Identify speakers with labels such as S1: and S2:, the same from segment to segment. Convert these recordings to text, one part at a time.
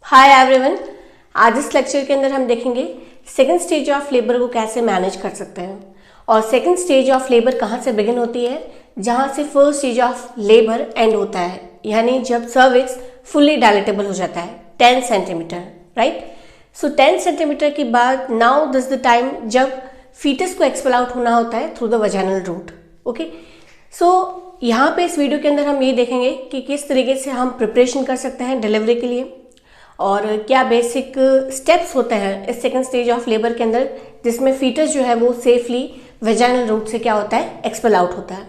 S1: Hi everyone. आज इस lecture के अंदर हम देखेंगे सेकंड स्टेज ऑफ लेबर को कैसे मैनेज कर सकते हैं। और सेकंड स्टेज ऑफ लेबर कहाँ से बिगिन होती है, जहाँ से first stage of labour and होता है, यानी जब सर्विक्स फुल्ली डायलेटेबल हो जाता है 10 सेंटीमीटर, राइट। सो 10 सेंटीमीटर के बाद नाउ दिस द टाइम जब फीटस को एक्सपेल आउट होना होता है through the vaginal route. Okay, so यहाँ पे इस वीडियो के अंदर हम ये देखेंगे कि किस तरीके से हम प्रिपरेशन कर सकते हैं डिलीवरी के लिए और क्या बेसिक स्टेप्स होते हैं इस सेकंड स्टेज ऑफ लेबर के अंदर, जिसमें फीटस जो है वो सेफली वेजाइनल रूट से क्या होता है, एक्सपेल आउट होता है।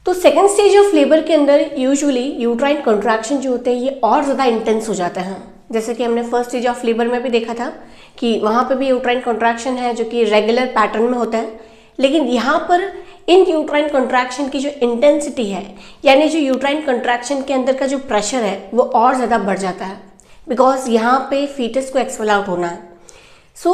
S1: तो सेकंड स्टेज ऑफ लेबर के अंदर यूजुअली यूट्राइन कॉन्ट्रैक्शन जो होते हैं ये और ज़्यादा इंटेंस हो जाते हैं। जैसे कि हमने फर्स्ट स्टेज ऑफ लेबर में भी देखा था कि वहाँ पर भी यूट्राइन कॉन्ट्रैक्शन है जो कि रेगुलर पैटर्न में होता है, लेकिन यहाँ पर इन यूट्राइन कॉन्ट्रैक्शन की जो इंटेंसिटी है, यानी जो यूट्राइन कॉन्ट्रैक्शन के अंदर का जो प्रेशर है वो और ज़्यादा बढ़ जाता है, बिकॉज यहाँ पे फीटस को एक्सपेल आउट होना है। सो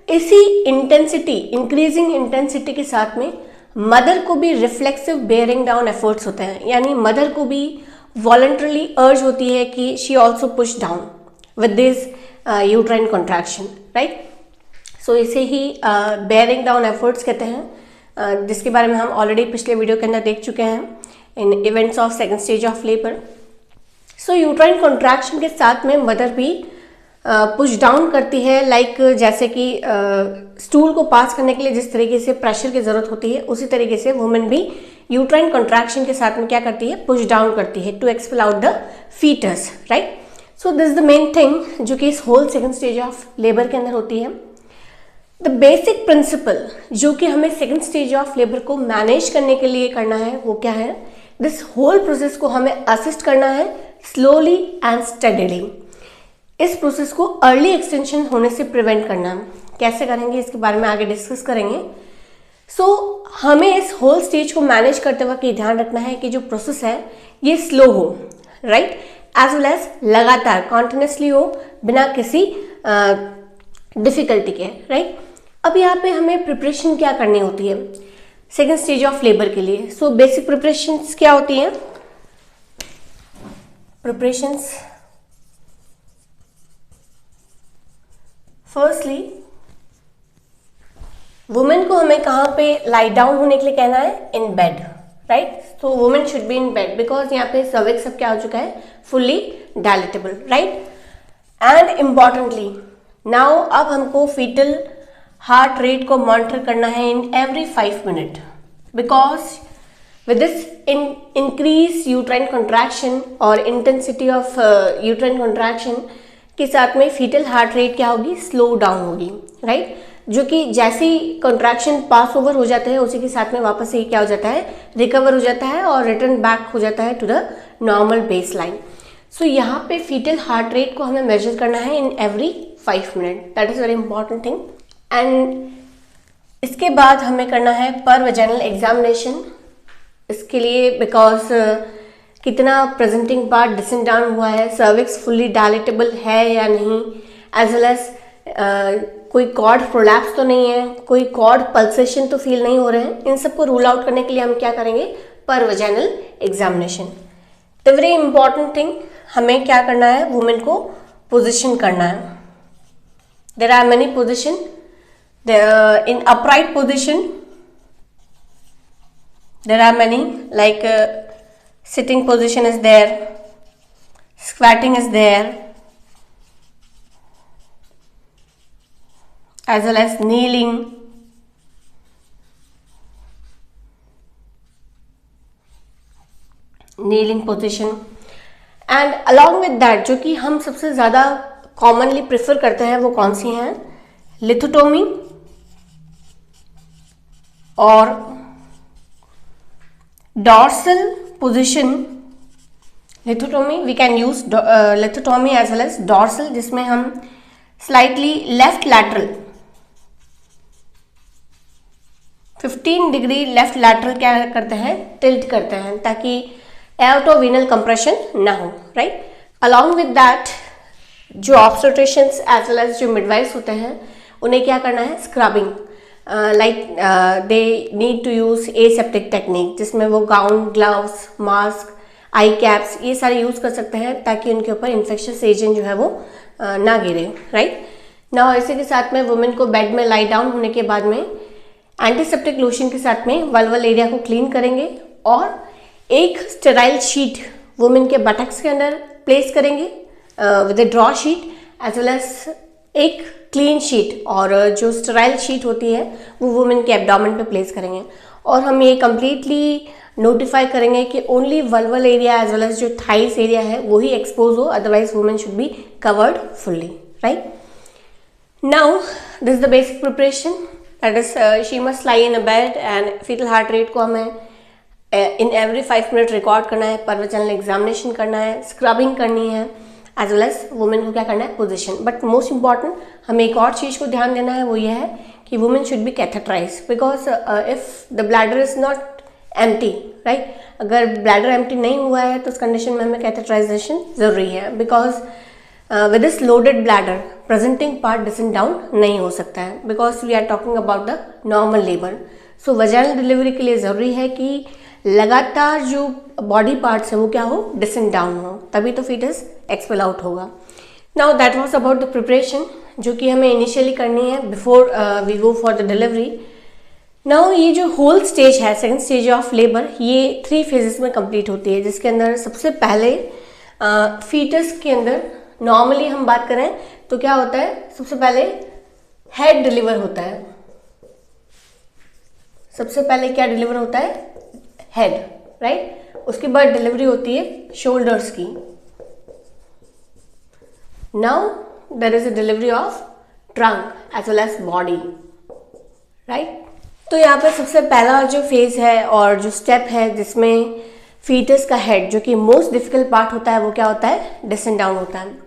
S1: इसी इंटेंसिटी, इंक्रीजिंग इंटेंसिटी के साथ में मदर को भी रिफ्लेक्सिव बेयरिंग डाउन एफर्ट्स होते हैं, यानी मदर को भी वॉलंटरली अर्ज होती है कि she also push down with this uterine contraction, right. So इसे ही बेयरिंग डाउन एफर्ट्स कहते हैं, जिसके बारे में हम ऑलरेडी पिछले वीडियो के अंदर देख चुके हैं in events of second stage of labour. So uterine contraction के साथ में मदर भी पुश डाउन करती है, लाइक जैसे कि स्टूल को पास करने के लिए जिस तरीके से प्रेशर की ज़रूरत होती है, उसी तरीके से वुमेन भी यूट्राइन कॉन्ट्रैक्शन के साथ में क्या करती है, पुश डाउन करती है to expel out the fetus, right. So this is the main thing जो कि इस whole second stage of labour के अंदर होती है। द बेसिक प्रिंसिपल जो कि हमें सेकंड स्टेज ऑफ लेबर को मैनेज करने के लिए करना है वो क्या है, दिस होल प्रोसेस को हमें असिस्ट करना है स्लोली एंड स्टडीली। इस प्रोसेस को अर्ली एक्सटेंशन होने से प्रिवेंट करना। कैसे करेंगे इसके बारे में आगे डिस्कस करेंगे। सो हमें इस होल स्टेज को मैनेज करते वक्त ये ध्यान रखना है कि जो प्रोसेस है ये स्लो हो, राइट, एज वेल एज लगातार कॉन्टिन्यूसली हो, बिना किसी डिफिकल्टी के, राइट। अब यहाँ पे हमें प्रिपरेशन क्या करनी होती है सेकेंड स्टेज ऑफ लेबर के लिए। सो बेसिक प्रिपरेशंस क्या होती हैं, प्रिपरेशंस फर्स्टली वुमेन को हमें कहाँ पे लाई डाउन होने के लिए कहना है, इन बेड, राइट। तो women should be in bed because यहाँ पे सर्विक्स सब क्या हो चुका है, fully dilatable, right. And importantly now अब हमको फीटल हार्ट रेट को मॉनिटर करना है in every 5 minute, because with this increase uterine contraction और intensity of uterine contraction के साथ में fetal heart rate क्या होगी, स्लो डाउन होगी, राइट। जो कि जैसे ही कॉन्ट्रैक्शन पास ओवर हो जाता है उसी के साथ में वापस से क्या हो जाता है, रिकवर हो जाता है और रिटर्न बैक हो जाता है to the normal base line. So यहाँ पे fetal heart rate को हमें मेजर करना है in every 5 minute, that is very important thing. And इसके बाद हमें करना है पर वेजाइनल एग्जामिनेशन। इसके लिए बिकॉज कितना प्रेजेंटिंग पार्ट डिसेंड डाउन हुआ है, सर्विक्स फुल्ली डायलेटेबल है या नहीं, एज वेल एज कोई कॉर्ड प्रोलैप्स तो नहीं है, कोई कॉर्ड पल्सेशन तो फील नहीं हो रहे हैं, इन सबको रूल आउट करने के लिए हम क्या करेंगे, per vaginal examination. The very important thing, हमें क्या करना है, वुमेन को पोजिशन करना है। There are many position, in upright position there are many, like sitting position is there, squatting is there, as well as kneeling, position, and along with that जो कि हम सबसे ज़्यादा commonly prefer करते हैं वो कौन सी हैं, lithotomy और dorsal position lithotomy. We can use lithotomy as well as dorsal, जिसमें हम slightly left lateral 15 degree left lateral क्या करते हैं, tilt करते हैं ताकि aortovenal compression ना हो, right. Along with that जो obstetricians as well as जो midwives होते हैं उन्हें क्या करना है, scrubbing, they need to use aseptic technique, जिसमें वो gown, gloves, mask I caps, ये सारे यूज़ कर सकते हैं ताकि उनके ऊपर इन्फेक्शियस एजेंट जो है वो ना गिरे, राइट। ना इसी के साथ में वुमेन को बेड में लाई डाउन होने के बाद में एंटीसेप्टिक लोशन के साथ में वल्वल एरिया को क्लीन करेंगे और एक स्टेराइल शीट वुमेन के बटक्स के अंदर प्लेस करेंगे with a draw sheet as well as एक क्लीन शीट, और जो स्टेराइल शीट होती है वो वुमेन के एब्डोमेन पे प्लेस करेंगे। और हम ये कम्प्लीटली नोटिफाई करेंगे कि only vulval area as well as जो थाइस एरिया है वो ही एक्सपोज हो, otherwise women should be covered fully, right. Now this is the basic preparation, that is she must lie in a bed and fetal heart rate को हमें इन every 5 minute record करना है, परवचनल examination करना है, स्क्रबिंग करनी है, as well as women को क्या करना है, पोजिशन। बट मोस्ट इंपॉर्टेंट हमें एक और चीज़ को ध्यान देना है, वो ये है कि women should be catheterise, because if the bladder is not empty, right. अगर ब्लैडर एम्प्टी नहीं हुआ है तो उस कंडीशन में हमें कैथेटराइजेशन जरूरी है, because with this loaded bladder presenting part descend down नहीं हो सकता है, because we are talking about the normal labour. So vaginal delivery के लिए ज़रूरी है कि लगातार जो बॉडी पार्ट्स हैं वो क्या हो, डिसेंड डाउन हो, तभी तो फीटस एक्सपेल आउट होगा। Now that was about the preparation जो कि हमें इनिशियली करनी है before we go for the delivery. Now ये जो होल स्टेज है, सेकंड स्टेज ऑफ लेबर, ये 3 फेजेस में कंप्लीट होती है, जिसके अंदर सबसे पहले फीटस के अंदर नॉर्मली हम बात करें तो क्या होता है, सबसे पहले हेड डिलीवर होता है। सबसे पहले क्या डिलीवर होता है, हेड, राइट। उसके बाद डिलीवरी होती है शोल्डर्स की। Now there is a delivery of trunk as well as body, right. तो यहाँ पर सबसे पहला जो फेज है और जो स्टेप है जिसमें फीटस का हेड, जो कि मोस्ट डिफिकल्ट पार्ट होता है, वो क्या होता है, डिसेंड डाउन होता है।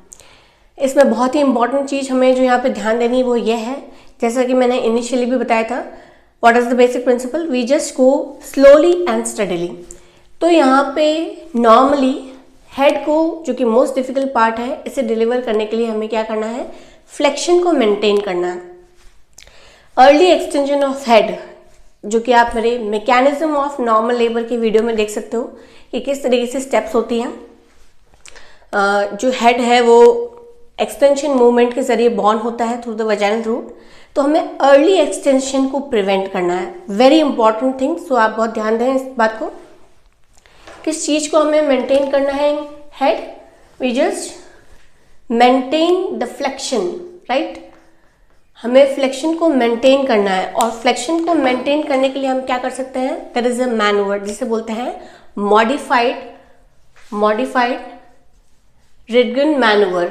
S1: इसमें बहुत ही इंपॉर्टेंट चीज़ हमें जो यहाँ पे ध्यान देनी है वो ये है, जैसा कि मैंने इनिशियली भी बताया था, what is the basic principle, we just go slowly and steadily. तो यहाँ पे नॉर्मली हेड को, जो कि मोस्ट डिफिकल्ट पार्ट है, इसे डिलीवर करने के लिए हमें क्या करना है, फ्लेक्शन को मेंटेन करना है। अर्ली एक्सटेंशन ऑफ हेड, जो कि आप मेरे मैकेनिज्म ऑफ नॉर्मल लेबर की वीडियो में देख सकते हो कि किस तरीके से स्टेप्स होती हैं। जो हेड है वो एक्सटेंशन मूवमेंट के जरिए बॉर्न होता है थ्रू द वजाइनल रूट, तो हमें अर्ली एक्सटेंशन को प्रिवेंट करना है, वेरी इंपॉर्टेंट थिंग। सो आप बहुत ध्यान दें इस बात को, किस चीज़ को हमें मेंटेन करना है, head, we just maintain the flexion, right. हमें फ्लेक्शन को मेंटेन करना है, और फ्लेक्शन को मेंटेन करने के लिए हम क्या कर सकते हैं, देयर इज अ मैनूवर जिसे बोलते हैं मॉडिफाइड रिडगन मैनूवर,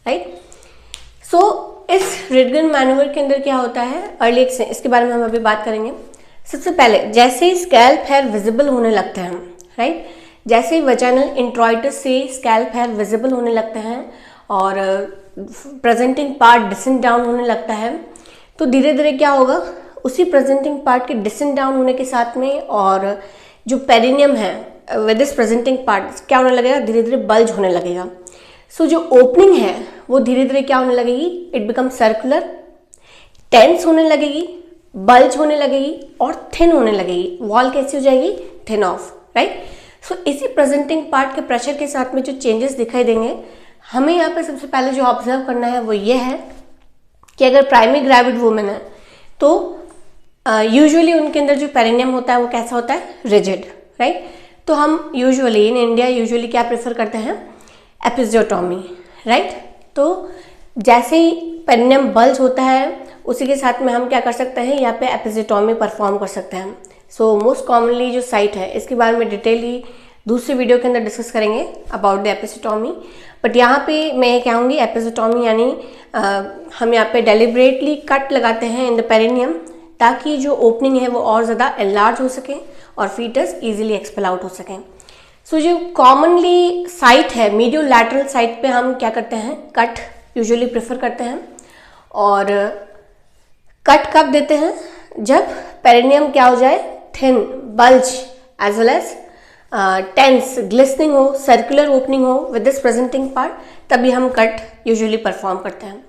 S1: राइट। सो इस रिडगन मैनूवर के अंदर क्या होता है, अर्ली एक्सटेंशन, इसके बारे में हम अभी बात करेंगे। सबसे पहले जैसे ही स्कैल्प हेयर विजिबल होने लगते हैं, राइट, जैसे ही वजाइनल इंट्रोइटस से स्कैल्प हेयर विजिबल होने लगते हैं और प्रेजेंटिंग पार्ट डिसेंड डाउन होने लगता है, तो धीरे धीरे क्या होगा, उसी प्रेजेंटिंग पार्ट के डिसेंड डाउन होने के साथ में और जो पेरिनियम है विद दिस प्रेजेंटिंग पार्ट क्या होने लगेगा, धीरे धीरे बल्ज होने लगेगा। सो जो ओपनिंग है वो धीरे धीरे क्या होने लगेगी, इट बिकम सर्कुलर, टेंस होने लगेगी, बल्ज होने लगेगी और थिन होने लगेगी। वॉल कैसी हो जाएगी, थिन ऑफ, राइट। सो इसी प्रेजेंटिंग पार्ट के प्रेशर के साथ में जो चेंजेस दिखाई देंगे, हमें यहाँ पे सबसे पहले जो ऑब्जर्व करना है वो ये है कि अगर प्राइमरी ग्रेविड वुमेन है तो यूजुअली उनके अंदर जो पेरिनियम होता है वो कैसा होता है, रिजिड, राइट। तो हम यूजुअली इन इंडिया यूजुअली क्या प्रेफर करते हैं, एपिजियोटॉमी, राइट। तो जैसे ही पेरिनियम बल्ज होता है उसी के साथ में हम क्या कर सकते हैं, यहाँ पे एपिजियोटॉमी परफॉर्म कर सकते हैं। सो मोस्ट कॉमनली जो साइट है इसके बारे में डिटेली दूसरी वीडियो के अंदर डिस्कस करेंगे अबाउट द एपिजियोटॉमी, बट यहाँ पे मैं ये कहूँगी एपिजियोटॉमी यानी हम यहाँ पे डेलिब्रेटली कट लगाते हैं इन द पेरिनियम ताकि जो ओपनिंग है वो और ज़्यादा एनलार्ज हो सके और फीटस इजीली एक्सपेल आउट हो सकें। सो जो कॉमनली साइट है मीडियो लैटरल साइट पे हम क्या करते हैं, कट यूजुअली प्रेफर करते हैं। और कट कब देते हैं, जब पेरिनियम क्या हो जाए, thin, bulge as well as tense, glistening हो, सर्कुलर ओपनिंग हो विद दिस प्रेजेंटिंग पार्ट, तभी हम कट यूजुअली परफॉर्म करते हैं।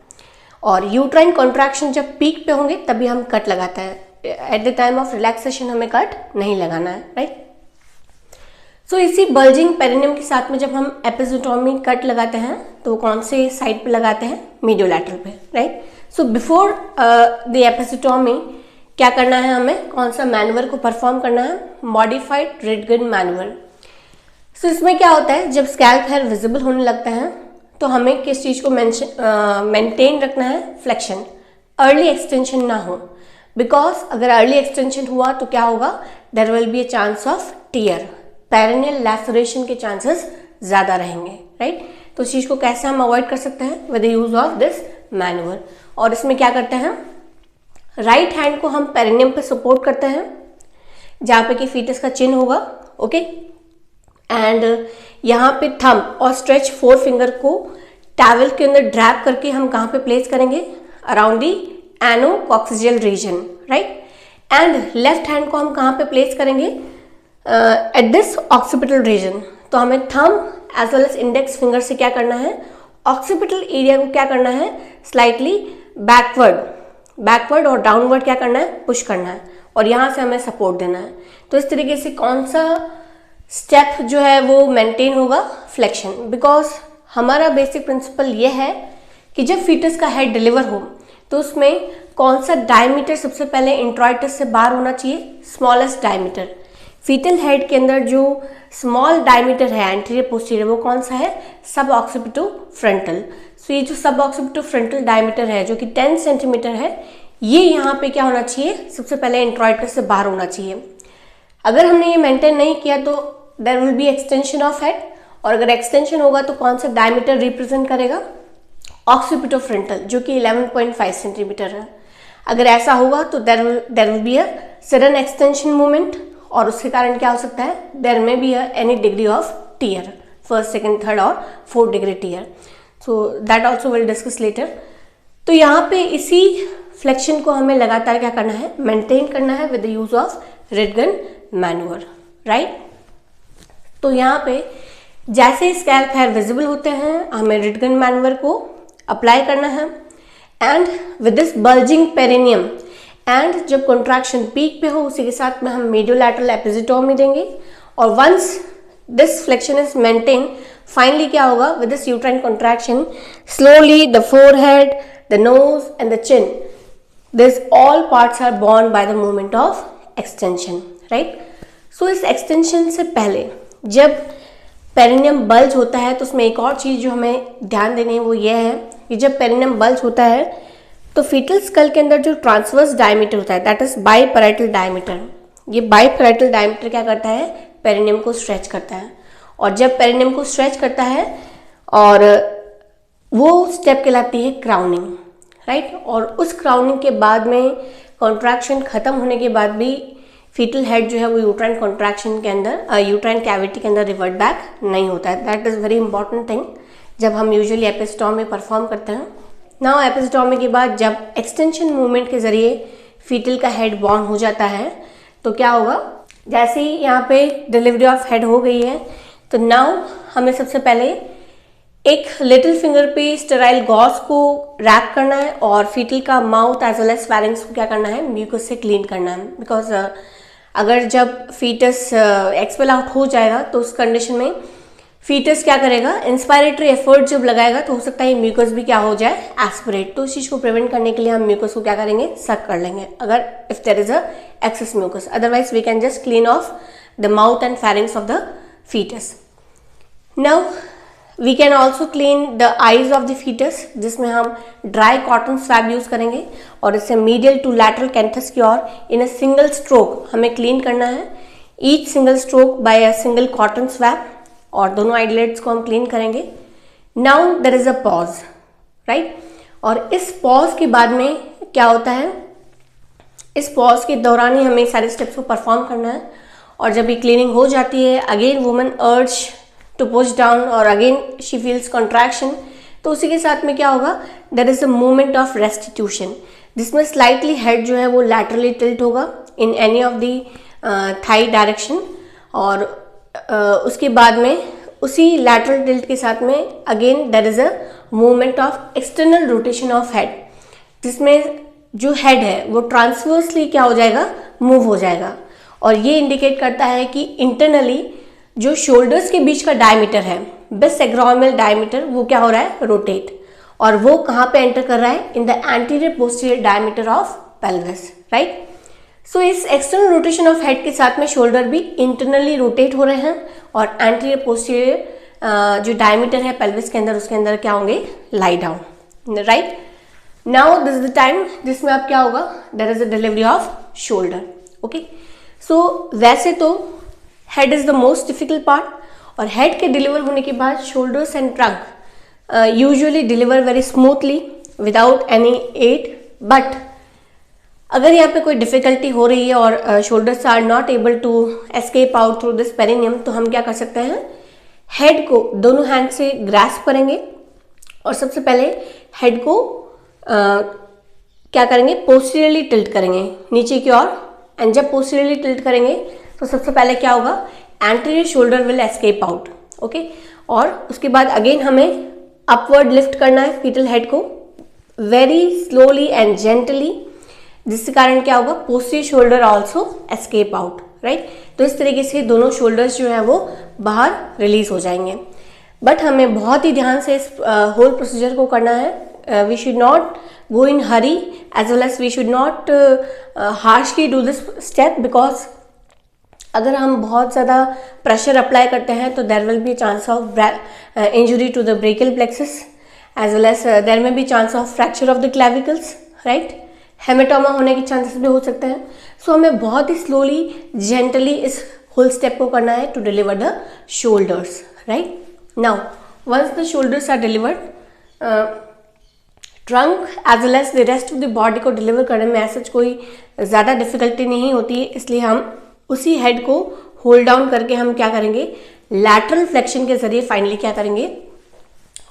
S1: और यूट्राइन कॉन्ट्रैक्शन जब पीक पे होंगे तभी हम कट लगाते हैं। At the time of relaxation हमें कट नहीं लगाना है, राइट। सो इसी बल्जिंग पेरिनियम के साथ में जब हम एपिजियोटॉमी कट लगाते हैं तो वो कौन से साइड पे लगाते हैं, मीडियोलैटरल पे, right. So before the episiotomy क्या करना है, हमें कौन सा मैन्यूवर को परफॉर्म करना है, मॉडिफाइड रिडगन मैन्यूवर। सो इसमें क्या होता है, जब स्कैल्प हेयर विजिबल होने लगता है तो हमें किस चीज़ को मेंटेन रखना है, फ्लेक्शन, अर्ली एक्सटेंशन ना हो, बिकॉज अगर अर्ली एक्सटेंशन हुआ तो क्या होगा, there will be a chance of tear, perineal laceration के चांसेस ज़्यादा रहेंगे, राइट। तो इस चीज़ को कैसे हम अवॉइड कर सकते हैं, with the use of this manoeuvre. और इसमें क्या करते हैं, राइट हैंड को हम पेरिनियम पे सपोर्ट करते हैं जहाँ पे कि फीटस का चिन्ह होगा, ओके, एंड यहाँ पे थंब और स्ट्रेच फोर फिंगर को टैवल के अंदर ड्रैप करके हम कहाँ पे प्लेस करेंगे, around the anococcygeal region, right. And left hand को हम कहाँ पे प्लेस करेंगे, एट दिस ऑक्सीपिटल रीजन। तो हमें thumb as well as index finger से क्या करना है, ऑक्सीपिटल एरिया को क्या करना है, स्लाइटली बैकवर्ड और डाउनवर्ड क्या करना है, पुश करना है, और यहाँ से हमें सपोर्ट देना है। तो इस तरीके से कौन सा स्टेप जो है वो मेंटेन होगा, फ्लेक्शन, बिकॉज हमारा बेसिक प्रिंसिपल ये है कि जब फीटस का हेड डिलीवर हो तो उसमें कौन सा डायमीटर सबसे पहले इंट्रोइटस से बाहर होना चाहिए, स्मॉलेस्ट डायमीटर। फीटल हेड के अंदर जो स्मॉल डायमीटर है एंटीरियर पोस्टीरियर वो कौन सा है, सब ऑक्सीपिटो फ्रंटल। सो ये जो सब ऑक्सीपिटो फ्रंटल डायमीटर है जो कि 10 सेंटीमीटर है, ये यहाँ पे क्या होना चाहिए, सबसे पहले इंट्रोइटस से बाहर होना चाहिए। अगर हमने ये मेंटेन नहीं किया तो there will be extension of head, और अगर एक्सटेंशन होगा तो कौन सा डायमीटर रिप्रेजेंट करेगा, ऑक्सीपिटो फ्रंटल, जो कि 11.5 सेंटीमीटर है। अगर ऐसा होगा तो there will be a sudden extension movement, और उसके कारण क्या हो सकता है, there may be any degree of tear, first, second, third और fourth degree tear. So that also will discuss later. तो यहाँ पे इसी फ्लेक्शन को हमें लगातार क्या करना है, मेंटेन करना है with the use of Ritgen manoeuvre, right. तो यहाँ पे जैसे स्कैल्प हेयर विजिबल होते हैं हमें रिडगन मैन्यूवर को अप्लाई करना है, and with this bulging perineum, and जब कॉन्ट्रैक्शन पीक पे हो उसी के साथ में हम मीडियोलैटरल एपिजियोटॉमी देंगे, और once this flexion is maintain, finally क्या होगा, with this uterine contraction slowly the forehead, the nose and the chin, this all parts are born by the movement of extension, right. So इस extension से पहले जब perineum bulge होता है तो उसमें एक और चीज़ जो हमें ध्यान देनी है वो ये है कि जब पेरिनियम बल्ज होता है तो फीटल स्कल के अंदर जो ट्रांसवर्स डायमीटर होता है, दैट इज बाइपैराइटल डायमीटर, ये बाइपैराइटल डायमीटर क्या करता है, पेरिनियम को स्ट्रेच करता है। और जब पेरिनियम को स्ट्रेच करता है और वो स्टेप कहलाती है क्राउनिंग, राइट। और उस क्राउनिंग के बाद में कॉन्ट्रैक्शन खत्म होने के बाद भी फीटल हेड जो है वो यूट्राइन कॉन्ट्रैक्शन के अंदर, यूट्राइन कैविटी के अंदर रिवर्ट बैक नहीं होता है। That is very important thing जब हम यूजुअली एपिजियोटॉमी परफॉर्म करते हैं। नाउ एपिजियोटॉमी के बाद जब एक्सटेंशन मूवमेंट के जरिए फीटल का हेड बॉर्न हो जाता है तो क्या होगा, जैसे ही यहाँ पे डिलीवरी ऑफ हेड हो गई है तो नाउ हमें सबसे पहले एक लिटिल फिंगर पे स्टेराइल गॉज को रैप करना है और फीटल का mouth as well as pharynx को क्या करना है, म्यूकस से क्लीन करना है। बिकॉज अगर जब फीटस एक्सपेल आउट हो जाएगा तो उस कंडीशन में फीटस क्या करेगा, इंस्पायरेटरी एफर्ट जब लगाएगा तो हो सकता है म्यूकस भी क्या हो जाए, एस्पिरेट। तो उस चीज़ को प्रिवेंट करने के लिए हम म्यूकस को क्या करेंगे, सक कर लेंगे अगर if there is a excess mucus, otherwise we can just clean off the mouth and pharynx of the fetus. Now we can also clean the eyes of the fetus, जिसमें हम ड्राई कॉटन स्वैब यूज करेंगे और इससे medial to lateral canthus की ओर in a single stroke हमें clean करना है, each single stroke by a single cotton swab, और दोनों आईलिड्स को हम क्लीन करेंगे। Now there is a pause, right. और इस पॉज के बाद में क्या होता है, इस पॉज के दौरान ही हमें सारे स्टेप्स को परफॉर्म करना है। और जब ये क्लीनिंग हो जाती है, again woman urge to push down और अगेन शी फील्स कॉन्ट्रैक्शन, तो उसी के साथ में क्या होगा, there is a movement of restitution, जिसमें स्लाइटली हेड जो है वो लैटरली टिल्ट होगा in any of the thigh direction, और उसके बाद में उसी लैटरल टिल्ट के साथ में again there is a movement of external rotation of head, जिसमें जो हेड है वो ट्रांसवर्सली क्या हो जाएगा, मूव हो जाएगा। और ये इंडिकेट करता है कि इंटरनली जो शोल्डर्स के बीच का डायमीटर है, बेस सैक्रोमियल डायमीटर, वो क्या हो रहा है, रोटेट। और वो कहाँ पे एंटर कर रहा है, in the anterior posterior diameter of pelvis, right. So इस एक्सटर्नल रोटेशन ऑफ हेड के साथ में शोल्डर भी इंटरनली रोटेट हो रहे हैं और एंटीरियर पोस्टीरियर जो डायमीटर है पेल्विस के अंदर, उसके अंदर क्या होंगे, lie down, right. Now this is the time जिसमें अब क्या होगा, there is the delivery of shoulder, okay. So वैसे तो head is the most difficult part, और हेड के डिलीवर होने के बाद shoulders and trunk usually deliver very smoothly without any aid. But अगर यहाँ पे कोई डिफिकल्टी हो रही है और shoulders are not able to escape out through this perineum, तो हम क्या कर सकते हैं, हेड को दोनों हैंड से ग्रास्प करेंगे और सबसे पहले हेड को क्या करेंगे, पोस्टीरियरली टिल्ट करेंगे नीचे की ओर। एंड जब पोस्टीरियरली टिल्ट करेंगे तो सबसे पहले क्या होगा, anterior shoulder will escape out, okay. और उसके बाद अगेन हमें अपवर्ड लिफ्ट करना है फीटल हेड को वेरी स्लोली एंड जेंटली, जिसके कारण क्या होगा, posterior shoulder also escape out, right. तो इस तरीके से दोनों शोल्डर्स जो है वो बाहर रिलीज हो जाएंगे। बट हमें बहुत ही ध्यान से इस होल प्रोसीजर को करना है। We should not go in hurry as well as we should not harshly do this step, because अगर हम बहुत ज़्यादा प्रेशर अप्लाई करते हैं तो there will be chance of injury to the brachial plexus as well as there may be chance of fracture of the clavicles, right. Haematoma होने के chances भी हो सकते हैं। सो हमें बहुत ही स्लोली जेंटली इस होल स्टेप को करना है to deliver the shoulders, right. Now once the shoulders are delivered, trunk as well as the rest of the body को डिलीवर करने में ऐसा कोई ज़्यादा डिफिकल्टी नहीं होती है। इसलिए हम उसी हेड को होल्ड डाउन करके हम क्या करेंगे, लैटरल फ्लेक्शन के जरिए फाइनली क्या करेंगे,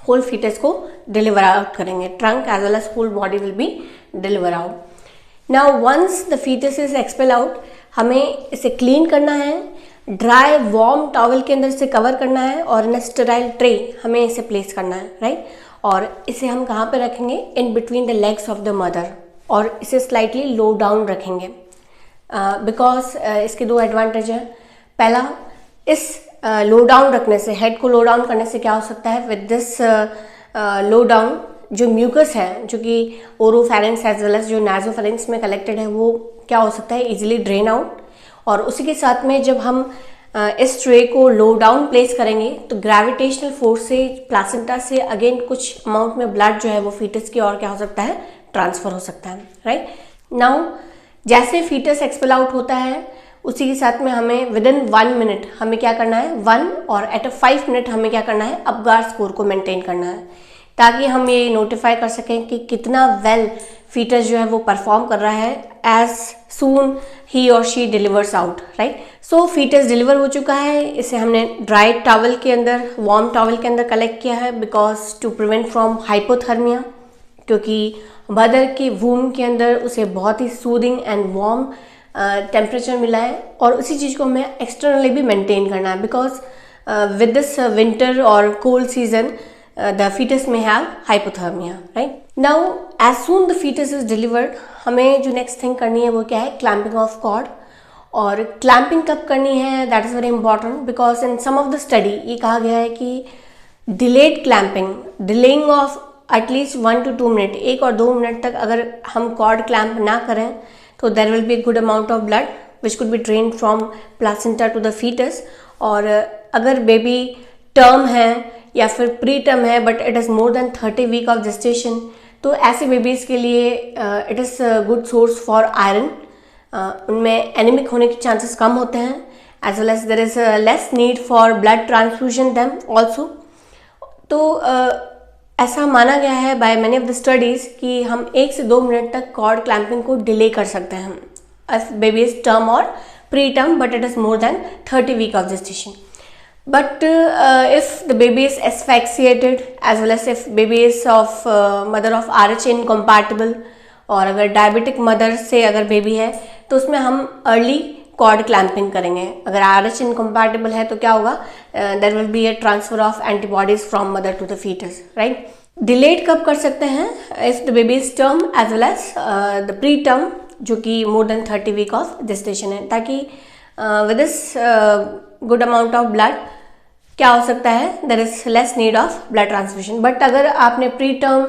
S1: होल फीटस को डिलीवर आउट करेंगे। Trunk as well as whole body will be deliver out. Now once the fetus is expel out, हमें इसे क्लीन करना है, ड्राई वार्म टॉवल के अंदर इसे कवर करना है और इन स्टेराइल ट्रे हमें इसे प्लेस करना है, राइट। और इसे हम कहाँ पे रखेंगे, in between the legs of the mother, और इसे स्लाइटली लो डाउन रखेंगे बिकॉज इसके दो एडवांटेज हैं। पहला, इस लो डाउन रखने से, हेड को लो डाउन करने से क्या हो सकता है, विद दिस लो डाउन जो म्यूकस है जो कि ओरोफेरेंस एज वेल एज जो नाजोफेरेंस में कलेक्टेड है, वो क्या हो सकता है, इजीली ड्रेन आउट। और उसी के साथ में जब हम इस ट्रे को लो डाउन प्लेस करेंगे तो ग्रेविटेशनल फोर्स से प्लासेंटा से अगेन कुछ अमाउंट में ब्लड जो है वो फीटस की ओर क्या हो सकता है, ट्रांसफर हो सकता है, राइट। नाउ जैसे फीटस एक्सपेल आउट होता है उसी के साथ में हमें विद इन 1 मिनट हमें क्या करना है, 1 और एट अ 5 मिनट हमें क्या करना है, अपगार स्कोर को मेंटेन करना है, ताकि हम ये नोटिफाई कर सकें कि कितना वेल फीटस जो है वो परफॉर्म कर रहा है एज सून ही और she delivers out, right. So fetus deliver हो चुका है, इसे हमने ड्राई टॉवल के अंदर, वार्म टॉवल के अंदर कलेक्ट किया है because to prevent from hypothermia, क्योंकि मदर के वूम के अंदर उसे बहुत ही सूदिंग एंड वार्म टेम्परेचर मिला है, और उसी चीज़ को हमें एक्सटर्नली भी मेंटेन करना है बिकॉज विद दिस विंटर और cold season the fetus may have hypothermia, right? Now as soon the fetus is delivered, हमें जो नेक्स्ट थिंग करनी है वो क्या है, क्लैंपिंग ऑफ कॉर्ड। और क्लैंपिंग कब करनी है, that is very important because in some of the study ये कहा गया है कि delayed clamping, delaying of at least 1 to 2 minute, 1 और 2 मिनट तक अगर हम कॉर्ड क्लैंप ना करें तो there will be good amount of blood which could be drain from placenta to the fetus. और अगर बेबी टर्म है या फिर प्री टर्म है but it is more than 30 week of gestation, तो ऐसे बेबीज़ के लिए it is good source for iron. उनमें एनीमिक होने के चांसेस कम होते हैं, as well as there is less need for blood transfusion them also. तो ऐसा माना गया है by many of the studies कि हम 1 से 2 मिनट तक कॉर्ड क्लैंपिंग को डिले कर सकते हैं इफ बेबी इज टर्म और pre term but it is more than 30 week of gestation. But if the baby is asphyxiated as well as if baby is of mother of RH incompatible, और अगर diabetic mother से अगर baby है तो उसमें हम early cord clamping करेंगे। अगर RH इनकम्पैटिबल है तो क्या होगा, there will be a transfer of antibodies from mother to the fetus, right. Delayed कब कर सकते हैं? If the babies term as well as the pre term, जो कि more than 30 week of gestation है, ताकि with this good amount of blood क्या हो सकता है, there is less need of blood transfusion. But अगर आपने प्री टर्म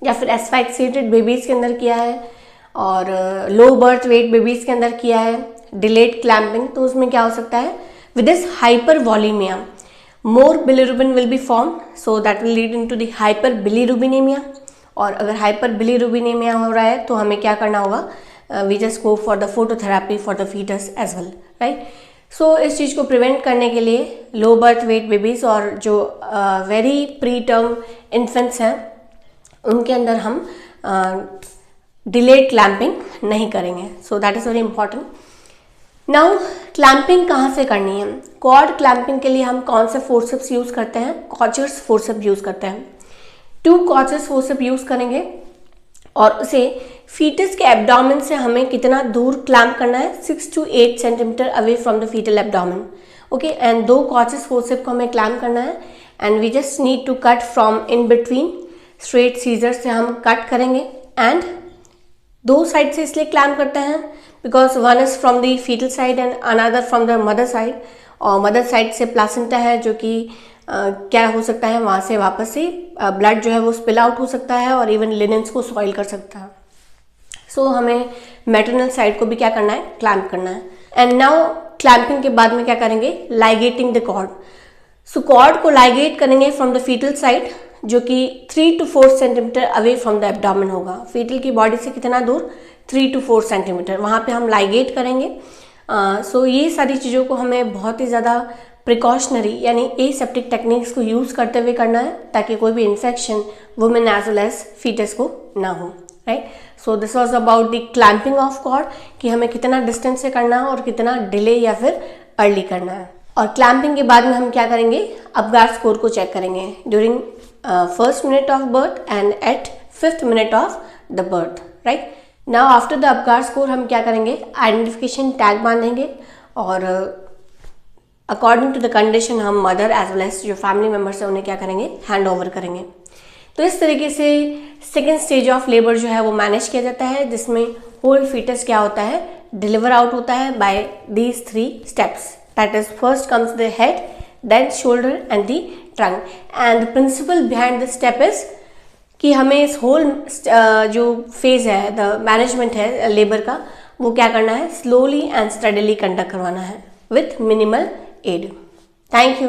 S1: या फिर एस्फाइक्सिएटेड बेबीज के अंदर किया है और लो बर्थ वेट बेबीज के अंदर किया है डिलेड क्लैंपिंग, तो उसमें क्या हो सकता है, with this hypervolaemia more bilirubin will be formed, so that will lead into the hyperbilirubinemia। और अगर hyperbilirubinemia हो रहा है तो हमें क्या करना होगा, we just go for the phototherapy for the fetus as well, right? so इस चीज़ को प्रिवेंट करने के लिए लो बर्थ वेट बेबीज और जो वेरी प्री टर्म इन्फेंट्स हैं उनके अंदर हम डिलेड क्लैंपिंग नहीं करेंगे। So that is very important. Now clamping कहाँ से करनी है? कॉर्ड क्लैंपिंग के लिए हम कौन से फोर्सेप्स यूज़ करते हैं? कॉचर्स फोर्सेप यूज़ करते हैं। 2 कॉचर्स फोर्सेप यूज़ करेंगे और उसे फीटस के एब्डोमेन से हमें कितना दूर क्लैंप करना है, 6 to 8 centimetre away from the fetal abdomen. Okay, and 2 Kocher's forceps को हमें क्लैंप करना है and we just need to cut from in between. Straight scissor से हम कट करेंगे एंड 2 साइड से इसलिए क्लैंप करते हैं because one is from the fetal side and another from the mother side. और मदर साइड से प्लासेंटा है जो कि क्या हो सकता है, वहाँ से वापस से ब्लड जो है वो स्पिल आउट हो सकता है और इवन लिनेंस को सॉइल कर सकता है। सो हमें मैटरनल साइड को भी क्या करना है, क्लैंप करना है। एंड नाउ क्लैंपिंग के बाद में क्या करेंगे, ligating the cord. So cord को लाइगेट करेंगे फ्रॉम द फीटल साइड जो कि 3 to 4 centimetre away from the abdomen होगा। फीटल की बॉडी से कितना दूर, 3 to 4 सेंटीमीटर, वहाँ पे हम लाइगेट करेंगे। सो ये सारी चीज़ों को हमें बहुत ही ज़्यादा प्रिकॉशनरी यानी एसेप्टिक टेक्निक्स को यूज़ करते हुए करना है ताकि कोई भी infection women as well as fetus को ना हो, right. So this was about the clamping of cord कि हमें कितना डिस्टेंस से करना है और कितना डिले या फिर अर्ली करना है। और क्लैंपिंग के बाद में हम क्या करेंगे, अपगार स्कोर को चेक करेंगे during first minute of birth and at 5th minute of the birth, right. Now after the Apgar score हम क्या करेंगे, आइडेंटिफिकेशन टैग बांधेंगे और अकॉर्डिंग टू द कंडीशन हम मदर एज वेल एज जो family members हैं उन्हें क्या करेंगे, हैंड ओवर करेंगे। तो इस तरीके से सेकेंड स्टेज ऑफ लेबर जो है वो मैनेज किया जाता है जिसमें होल फीटस क्या होता है, डिलीवर आउट होता है by these 3 steps. That is first comes the head, then shoulder and the trunk. And the principle behind the step is कि हमें इस होल जो फेज है, द मैनेजमेंट है लेबर का, वो क्या करना है, स्लोली एंड स्टडीली कंडक्ट करवाना है with minimal aid. Thank you.